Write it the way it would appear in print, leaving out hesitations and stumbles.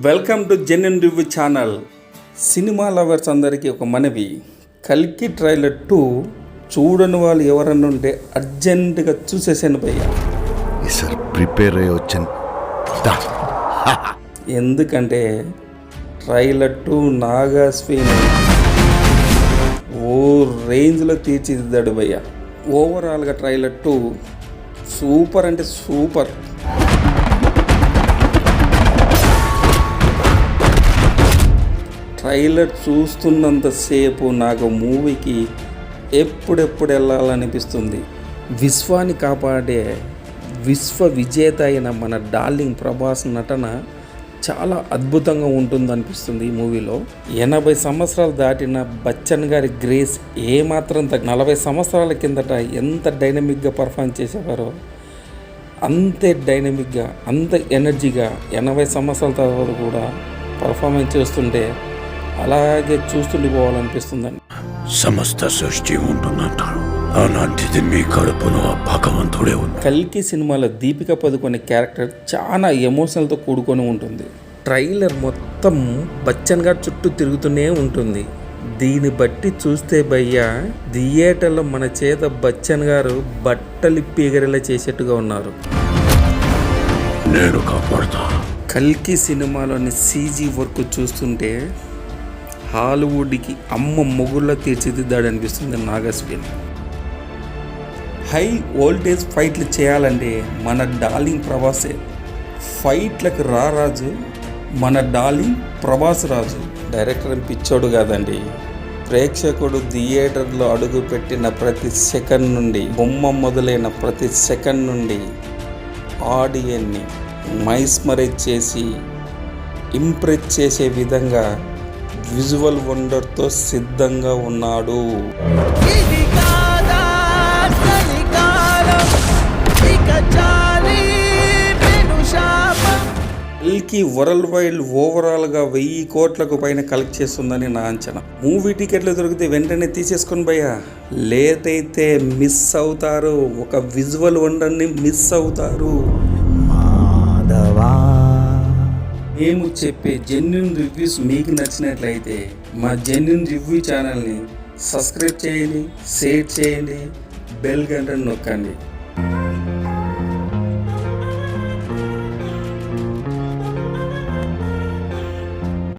Welcome to genuine review channel. Cinema lovers అందరికీ ఒక మనవి, కల్కి ట్రైలర్ 2 చూడని వాళ్ళు ఎవరన్నా ఉంటే అర్జెంటుగా చూసేసాను భయ్య. ప్రిపేర్ అయ్యి వచ్చాను. ఎందుకంటే ట్రైలర్ 2 నాగాస్విని ఓ రేంజ్లో తీర్చిదిద్దాడు భయ్య. ఓవరాల్గా ట్రైలర్ 2 సూపర్ అంటే సూపర్. ట్రైలర్ చూస్తున్నంతసేపు నాకు మూవీకి ఎప్పుడెప్పుడు వెళ్ళాలనిపిస్తుంది. విశ్వాన్ని కాపాడే విశ్వ విజేత అయిన మన డార్లింగ్ ప్రభాస్ నటన చాలా అద్భుతంగా ఉంటుందనిపిస్తుంది ఈ మూవీలో. 80 సంవత్సరాలు దాటిన బచ్చన్ గారి గ్రేస్ ఏమాత్రం 40 సంవత్సరాల కిందట ఎంత డైనమిక్గా పర్ఫామ్ చేసేవారో అంతే డైనమిక్గా, అంత ఎనర్జీగా 80 సంవత్సరాల తర్వాత కూడా పర్ఫార్మెన్స్ చేస్తుంటే అలాగే చూస్తుండిపోవాలనిపిస్తుందండి. సమస్త సృష్టి ఉంటుందంటారు, అలాంటిది మీ కడుపులో భగవంతుడే ఉంది. కల్కి సినిమాలో దీపిక పదుకొనే క్యారెక్టర్ చాలా ఎమోషనల్తో కూడుకొని ఉంటుంది. ట్రైలర్ మొత్తం బచ్చన్ గారి చుట్టూ తిరుగుతూనే ఉంటుంది. దీన్ని బట్టి చూస్తే భయ్య థియేటర్లో మన చేత బచ్చన్ గారు బట్టలు పీగరేలా చేసేట్టుగా ఉన్నారు. నేను కాపాడుతా. కల్కి సినిమాలోని CG వర్క్ చూస్తుంటే హాలీవుడ్కి అమ్మ మొగుళ్ళ తీర్చిదిద్దాడనిపిస్తుంది నాగాస్విని. హై వోల్టేజ్ ఫైట్లు చేయాలంటే మన డార్లింగ్ ప్రభాసే. ఫైట్లకు రారాజు మన డార్లింగ్ ప్రభాస్ రాజు. డైరెక్టర్ పిచ్చోడు కాదండి, ప్రేక్షకుడు థియేటర్లో అడుగు పెట్టిన ప్రతి సెకండ్ నుండి, బొమ్మ మొదలైన ప్రతి సెకండ్ నుండి ఆడియన్ని మైస్మరైజ్ చేసి ఇంప్రెస్ చేసే విధంగా విజువల్ వండర్తో సిద్ధంగా ఉన్నాడు. కల్కి వరల్డ్ వైడ్ ఓవరాల్గా 1000 కోట్లకు పైన కలెక్ట్ చేస్తుందని నా అంచనా. మూవీ టికెట్లు దొరికితే వెంటనే తీసేసుకొని భయ్యా, లేట్ అయితే మిస్ అవుతారు. ఒక విజువల్ వండర్ని మిస్ అవుతారు. మేము చెప్పే జెన్యున్ రివ్యూస్ మీకు నచ్చినట్లయితే మా జెన్యున్ రివ్యూ ఛానల్ని సబ్స్క్రైబ్ చేయండి, షేర్ చేయండి, బెల్ గంటను నొక్కండి.